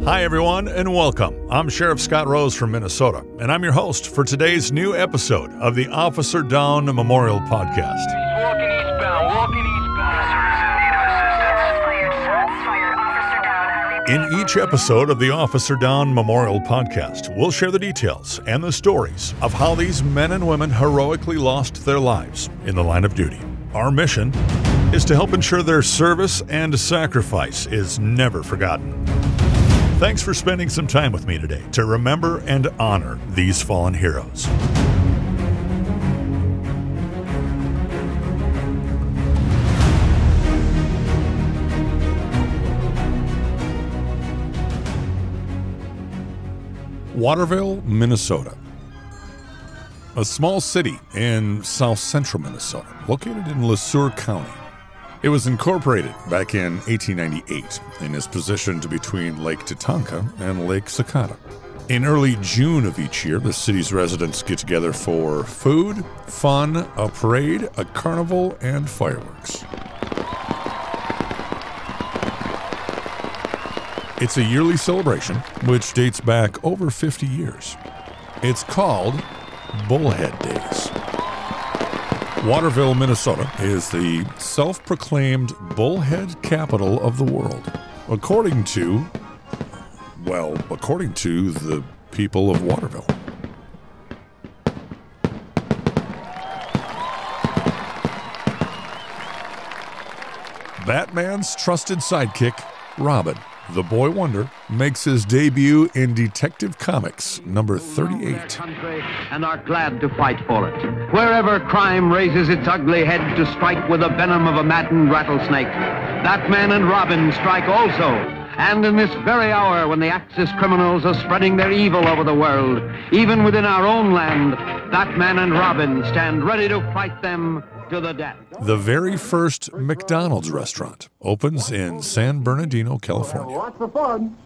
Hi, everyone, and welcome. I'm Sheriff Scott Rose from Minnesota, and I'm your host for today's new episode of the Officer Down Memorial Podcast. Walking eastbound, walking eastbound. In each episode of the Officer Down Memorial Podcast, we'll share the details and the stories of how these men and women heroically lost their lives in the line of duty. Our mission is to help ensure their service and sacrifice is never forgotten. Thanks for spending some time with me today to remember and honor these fallen heroes. Waterville, Minnesota. A small city in south-central Minnesota, located in LeSueur County. It was incorporated back in 1898 and is positioned between Lake Tatanka and Lake Sakata. In early June of each year, the city's residents get together for food, fun, a parade, a carnival, and fireworks. It's a yearly celebration which dates back over 50 years. It's called Bullhead Days. Waterville, Minnesota is the self-proclaimed bullhead capital of the world, according to the people of Waterville. Batman's trusted sidekick, Robin, the Boy Wonder, makes his debut in Detective Comics number 38. And are glad to fight for it. Wherever crime raises its ugly head to strike with the venom of a maddened rattlesnake, Batman and Robin strike also. And in this very hour when the Axis criminals are spreading their evil over the world, even within our own land, Batman and Robin stand ready to fight them to the death. The very first McDonald's restaurant opens in San Bernardino, California. What's the fun?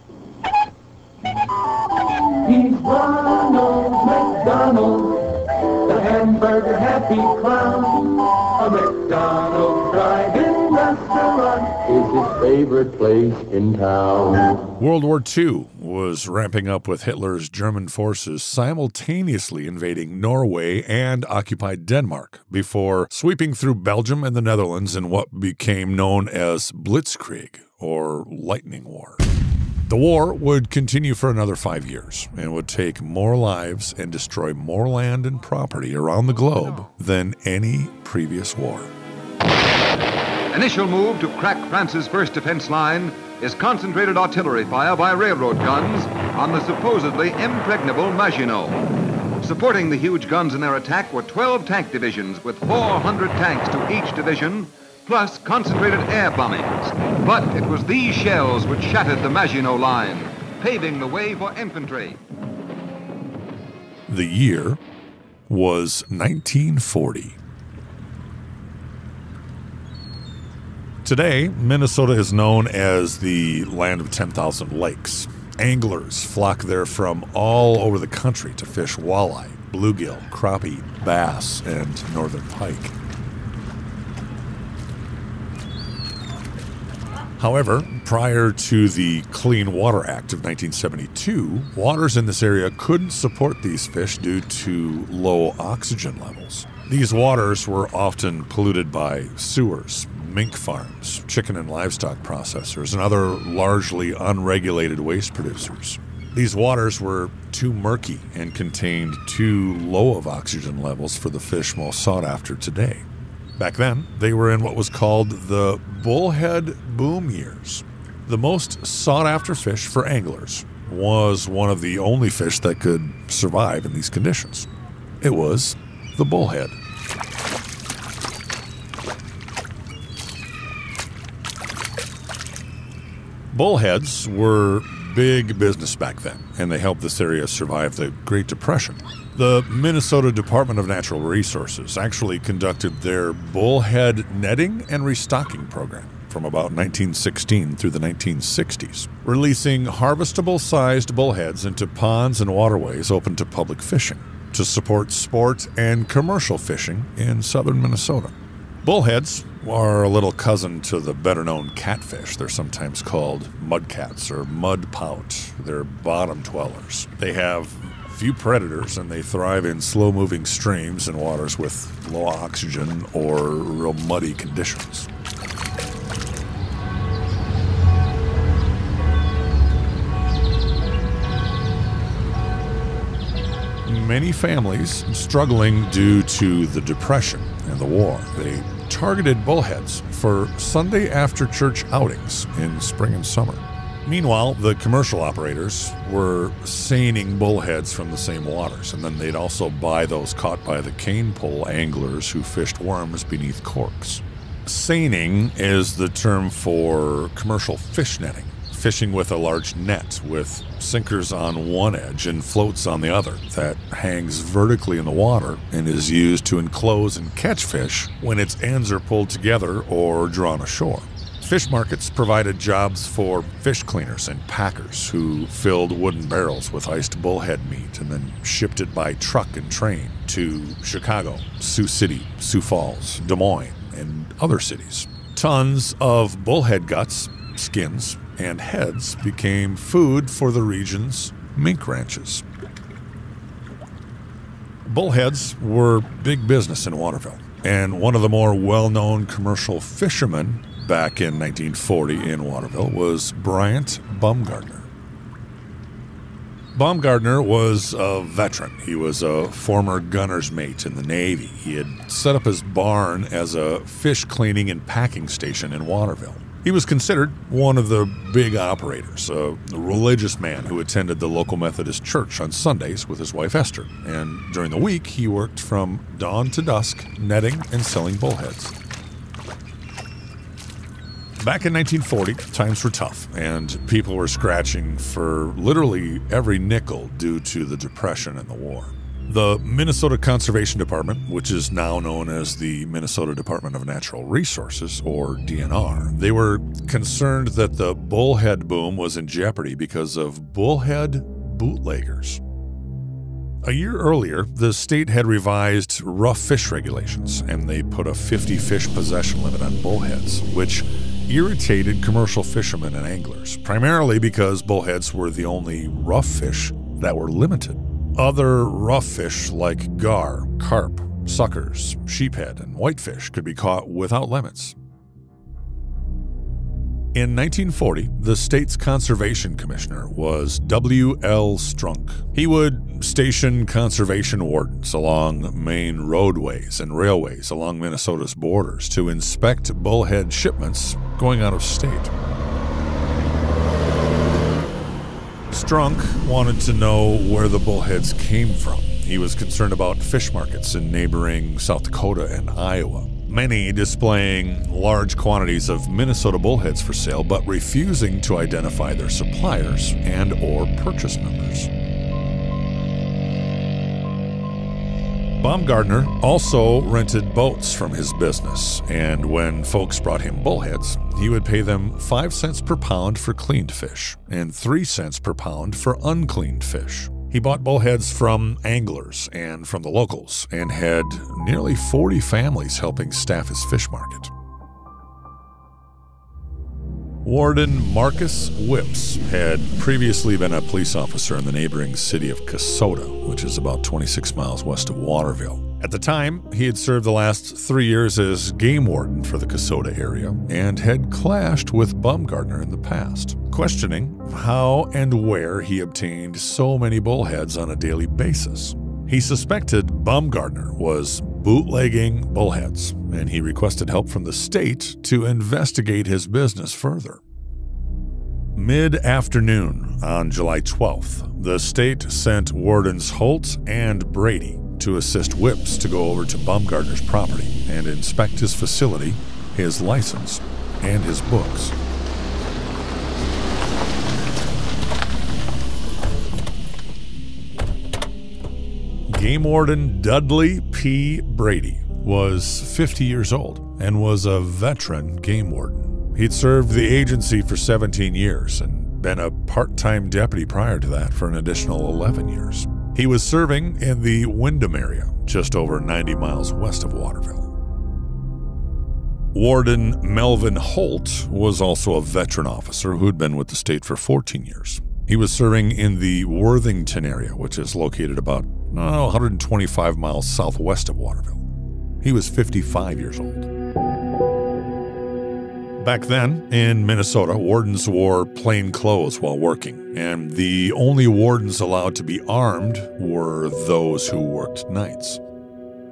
He's Ronald McDonald, the hamburger happy clown. A McDonald's drive-in restaurant is his favorite place in town. World War II was ramping up with Hitler's German forces simultaneously invading Norway and occupied Denmark before sweeping through Belgium and the Netherlands in what became known as Blitzkrieg, or Lightning War. The war would continue for another 5 years and would take more lives and destroy more land and property around the globe than any previous war. Initial move to crack France's first defense line is concentrated artillery fire by railroad guns on the supposedly impregnable Maginot. Supporting the huge guns in their attack were 12 tank divisions with 400 tanks to each division, plus concentrated air bombings. But it was these shells which shattered the Maginot Line, paving the way for infantry. The year was 1940. Today, Minnesota is known as the land of 10,000 lakes. Anglers flock there from all over the country to fish walleye, bluegill, crappie, bass, and northern pike. However, prior to the Clean Water Act of 1972, waters in this area couldn't support these fish due to low oxygen levels. These waters were often polluted by sewers, mink farms, chicken and livestock processors, and other largely unregulated waste producers. These waters were too murky and contained too low of oxygen levels for the fish most sought after today. Back then, they were in what was called the bullhead boom years. The most sought-after fish for anglers was one of the only fish that could survive in these conditions. It was the bullhead. Bullheads were big business back then, and they helped this area survive the Great Depression. The Minnesota Department of Natural Resources actually conducted their bullhead netting and restocking program from about 1916 through the 1960s, releasing harvestable-sized bullheads into ponds and waterways open to public fishing to support sport and commercial fishing in southern Minnesota. Bullheads are a little cousin to the better-known catfish. They're sometimes called mudcats or mud pout. They're bottom dwellers. They have few predators, and they thrive in slow-moving streams and waters with low oxygen or real muddy conditions. Many families struggling due to the Depression and the war. They targeted bullheads for Sunday after church outings in spring and summer. Meanwhile, the commercial operators were seining bullheads from the same waters, and then they'd also buy those caught by the cane pole anglers who fished worms beneath corks. Seining is the term for commercial fish netting, fishing with a large net with sinkers on one edge and floats on the other that hangs vertically in the water and is used to enclose and catch fish when its ends are pulled together or drawn ashore. Fish markets provided jobs for fish cleaners and packers who filled wooden barrels with iced bullhead meat and then shipped it by truck and train to Chicago, Sioux City, Sioux Falls, Des Moines, and other cities. Tons of bullhead guts, skins, and heads became food for the region's mink ranches. Bullheads were big business in Waterville, and one of the more well-known commercial fishermen back in 1940 in Waterville was Bryant Baumgartner. Baumgartner was a veteran. He was a former gunner's mate in the Navy. He had set up his barn as a fish cleaning and packing station in Waterville. He was considered one of the big operators, a religious man who attended the local Methodist church on Sundays with his wife Esther, and during the week he worked from dawn to dusk netting and selling bullheads. Back in 1940, times were tough, and people were scratching for literally every nickel due to the Depression and the war. The Minnesota Conservation Department, which is now known as the Minnesota Department of Natural Resources, or DNR, they were concerned that the bullhead boom was in jeopardy because of bullhead bootleggers. A year earlier, the state had revised rough fish regulations, and they put a 50-fish possession limit on bullheads, which irritated commercial fishermen and anglers, primarily because bullheads were the only rough fish that were limited. Other rough fish like gar, carp, suckers, sheephead, and whitefish could be caught without limits. In 1940, the state's conservation commissioner was W.L. Strunk. He would station conservation wardens along main roadways and railways along Minnesota's borders to inspect bullhead shipments going out of state. Strunk wanted to know where the bullheads came from. He was concerned about fish markets in neighboring South Dakota and Iowa, many displaying large quantities of Minnesota bullheads for sale, but refusing to identify their suppliers and/or purchase numbers. Baumgartner also rented boats from his business, and when folks brought him bullheads, he would pay them 5 cents per pound for cleaned fish and 3 cents per pound for uncleaned fish. He bought bullheads from anglers and from the locals and had nearly 40 families helping staff his fish market. Warden Marcus Whips had previously been a police officer in the neighboring city of Kasota, which is about 26 miles west of Waterville. At the time, he had served the last 3 years as game warden for the Kasota area and had clashed with Baumgartner in the past, questioning how and where he obtained so many bullheads on a daily basis. He suspected Baumgartner was bootlegging bullheads, and he requested help from the state to investigate his business further. Mid-afternoon on July 12th, the state sent Wardens Holt and Brady to assist Whips to go over to Baumgartner's property and inspect his facility, his license, and his books. Game Warden Dudley P. Brady was 50 years old and was a veteran game warden. He'd served the agency for 17 years and been a part-time deputy prior to that for an additional 11 years. He was serving in the Windham area, just over 90 miles west of Waterville. Warden Melvin Holt was also a veteran officer who had been with the state for 14 years. He was serving in the Worthington area, which is located about 125 miles southwest of Waterville. He was 55 years old. Back then, in Minnesota, wardens wore plain clothes while working, and the only wardens allowed to be armed were those who worked nights.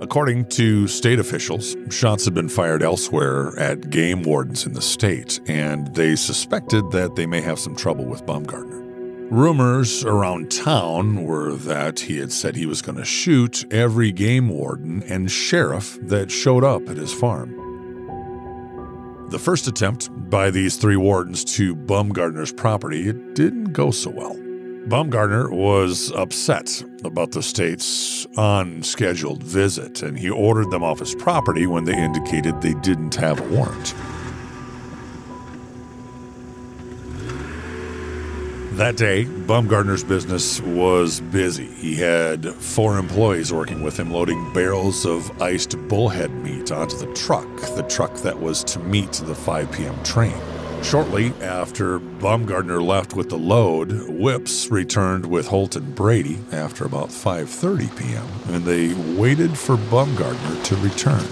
According to state officials, shots had been fired elsewhere at game wardens in the state, and they suspected that they may have some trouble with Baumgartner. Rumors around town were that he had said he was going to shoot every game warden and sheriff that showed up at his farm. The first attempt by these three wardens to Baumgartner's property, it didn't go so well. Baumgartner was upset about the state's unscheduled visit, and he ordered them off his property when they indicated they didn't have a warrant. That day, Baumgartner's business was busy. He had 4 employees working with him loading barrels of iced bullhead meat onto the truck that was to meet the 5 p.m. train. Shortly after Baumgartner left with the load, Whips returned with Holt and Brady after about 5:30 p.m., and they waited for Baumgartner to return.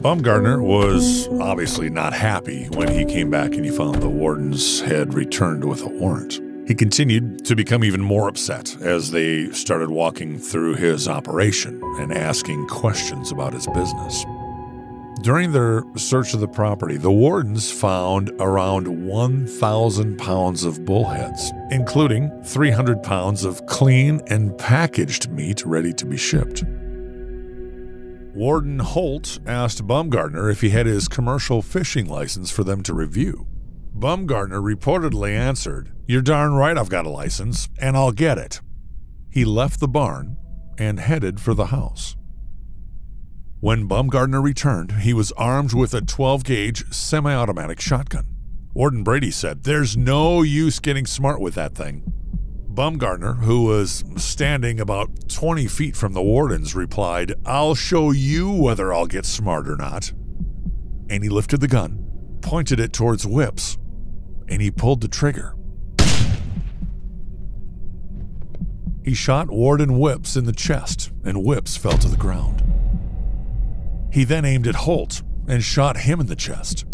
Baumgartner was obviously not happy when he came back and he found the wardens had returned with a warrant. He continued to become even more upset as they started walking through his operation and asking questions about his business. During their search of the property, the wardens found around 1,000 pounds of bullheads, including 300 pounds of clean and packaged meat ready to be shipped. Warden Holt asked Baumgartner if he had his commercial fishing license for them to review. Baumgartner reportedly answered, "You're darn right I've got a license, and I'll get it." He left the barn and headed for the house. When Baumgartner returned, he was armed with a 12-gauge semi-automatic shotgun. Warden Brady said, "There's no use getting smart with that thing." Baumgartner, who was standing about 20 feet from the wardens, replied, "I'll show you whether I'll get smart or not." And he lifted the gun, pointed it towards Whips, and he pulled the trigger. He shot Warden Whips in the chest, and Whips fell to the ground. He then aimed at Holt and shot him in the chest.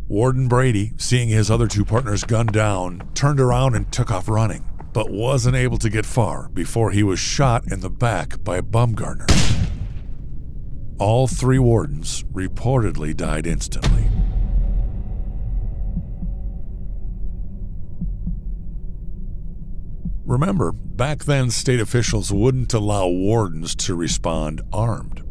Warden Brady, seeing his other 2 partners gunned down, turned around and took off running, but wasn't able to get far before he was shot in the back by Baumgartner. All 3 wardens reportedly died instantly. Remember, back then state officials wouldn't allow wardens to respond armed.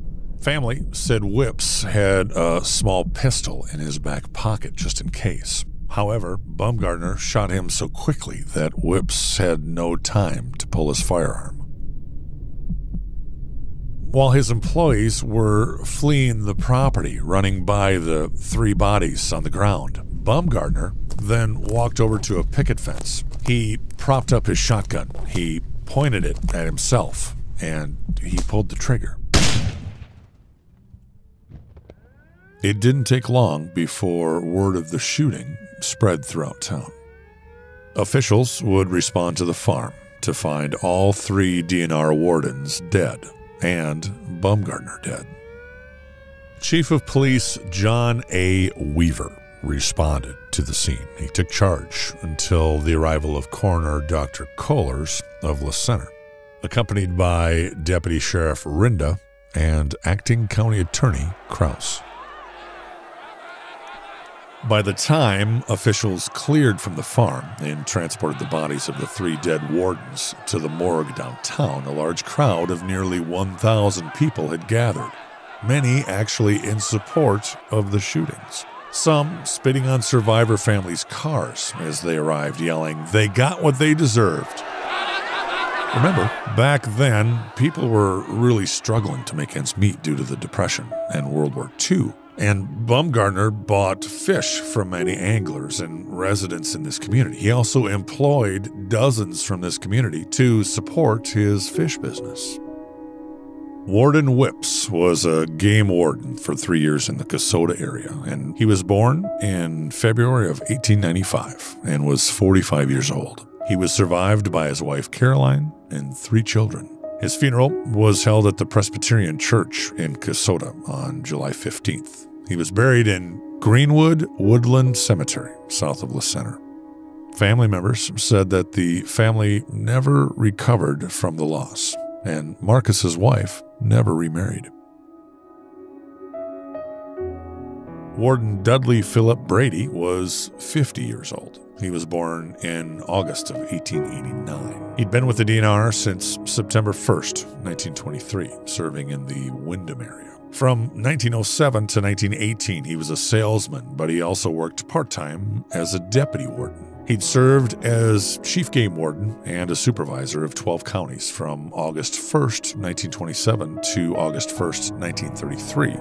Family said Whips had a small pistol in his back pocket just in case. However, Baumgartner shot him so quickly that Whips had no time to pull his firearm. While his employees were fleeing the property, running by the 3 bodies on the ground, Baumgartner then walked over to a picket fence. He propped up his shotgun, he pointed it at himself, and he pulled the trigger. It didn't take long before word of the shooting spread throughout town. Officials would respond to the farm to find all 3 DNR wardens dead and Baumgartner dead. Chief of Police John A. Weaver responded to the scene. He took charge until the arrival of Coroner Dr. Kohlers of La Center, accompanied by Deputy Sheriff Rinda and Acting County Attorney Krause. By the time officials cleared from the farm and transported the bodies of the 3 dead wardens to the morgue downtown, a large crowd of nearly 1,000 people had gathered, many actually in support of the shootings. Some spitting on survivor families' cars as they arrived, yelling, "They got what they deserved." Remember, back then, people were really struggling to make ends meet due to the Depression and World War II. And Baumgartner bought fish from many anglers and residents in this community. He also employed dozens from this community to support his fish business. Warden Whips was a game warden for 3 years in the Kasota area, and he was born in February of 1895 and was 45 years old. He was survived by his wife Caroline and 3 children. His funeral was held at the Presbyterian Church in Kasota on July 15th. He was buried in Greenwood Woodland Cemetery, south of La Center. Family members said that the family never recovered from the loss, and Marcus's wife never remarried. Warden Dudley Philip Brady was 50 years old. He was born in August of 1889. He'd been with the DNR since September 1st, 1923, serving in the Windham area. From 1907 to 1918, he was a salesman, but he also worked part-time as a deputy warden. He'd served as chief game warden and a supervisor of 12 counties from August 1st, 1927 to August 1st, 1933,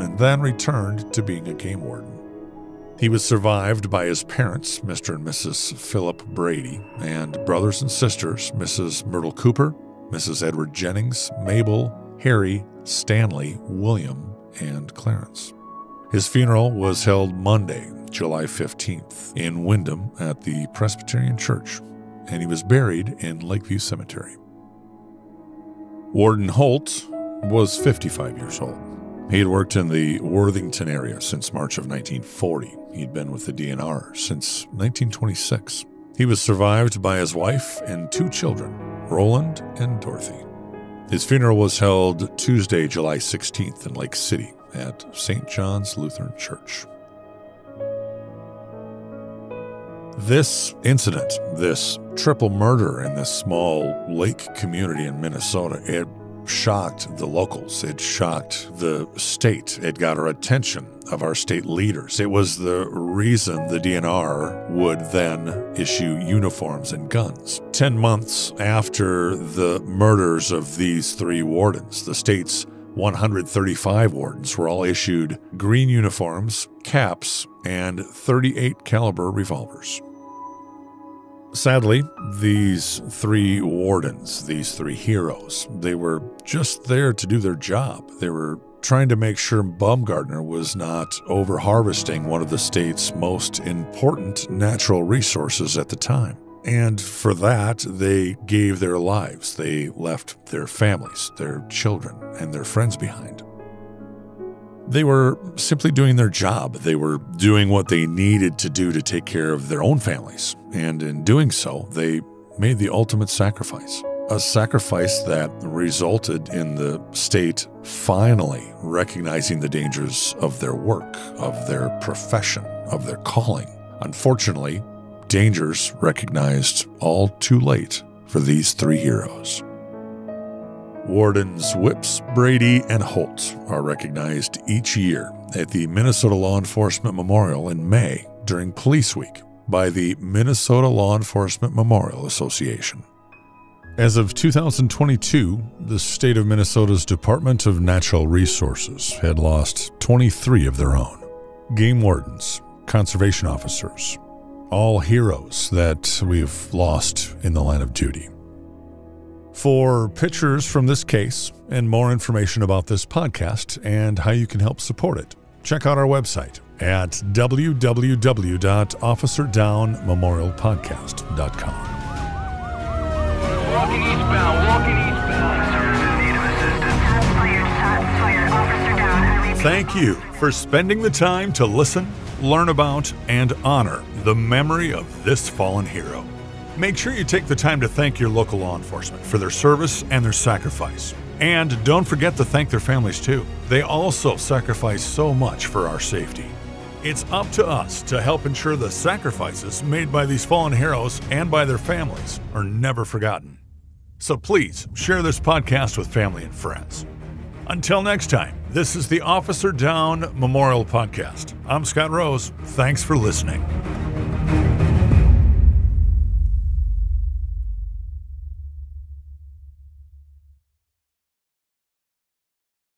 and then returned to being a game warden. He was survived by his parents, Mr. and Mrs. Philip Brady, and brothers and sisters, Mrs. Myrtle Cooper, Mrs. Edward Jennings, Mabel, Harry, Stanley, William, and Clarence. His funeral was held Monday, July 15th, in Windham at the Presbyterian Church, and he was buried in Lakeview Cemetery. Warden Holt was 55 years old. He had worked in the Worthington area since March of 1940. He'd been with the DNR since 1926. He was survived by his wife and 2 children, Roland and Dorothy. His funeral was held Tuesday, July 16th in Lake City at St. John's Lutheran Church. This incident, this triple murder in this small lake community in Minnesota, it shocked the locals. It shocked the state. It got our attention of our state leaders. It was the reason the DNR would then issue uniforms and guns. 10 months after the murders of these 3 wardens, the state's 135 wardens were all issued green uniforms, caps, and .38 caliber revolvers. Sadly, these 3 wardens, these 3 heroes, they were just there to do their job. They were trying to make sure Baumgartner was not over-harvesting one of the state's most important natural resources at the time. And for that, they gave their lives. They left their families, their children, and their friends behind. They were simply doing their job. They were doing what they needed to do to take care of their own families. And in doing so, they made the ultimate sacrifice. A sacrifice that resulted in the state finally recognizing the dangers of their work, of their profession, of their calling. Unfortunately, dangers recognized all too late for these 3 heroes. Wardens Whips, Brady, and Holt are recognized each year at the Minnesota Law Enforcement Memorial in May during Police Week by the Minnesota Law Enforcement Memorial Association. As of 2022, the state of Minnesota's Department of Natural Resources had lost 23 of their own. Game wardens, conservation officers, all heroes that we've lost in the line of duty. For pictures from this case and more information about this podcast and how you can help support it, check out our website at www.officerdownmemorialpodcast.com. Walking eastbound, walking eastbound. Officers in need of assistance. Shots fired, officer down. I repeat. Thank you for spending the time to listen, learn about, and honor the memory of this fallen hero. Make sure you take the time to thank your local law enforcement for their service and their sacrifice. And don't forget to thank their families too. They also sacrifice so much for our safety. It's up to us to help ensure the sacrifices made by these fallen heroes and by their families are never forgotten. So please share this podcast with family and friends. Until next time, this is the Officer Down Memorial Podcast. I'm Scott Rose. Thanks for listening.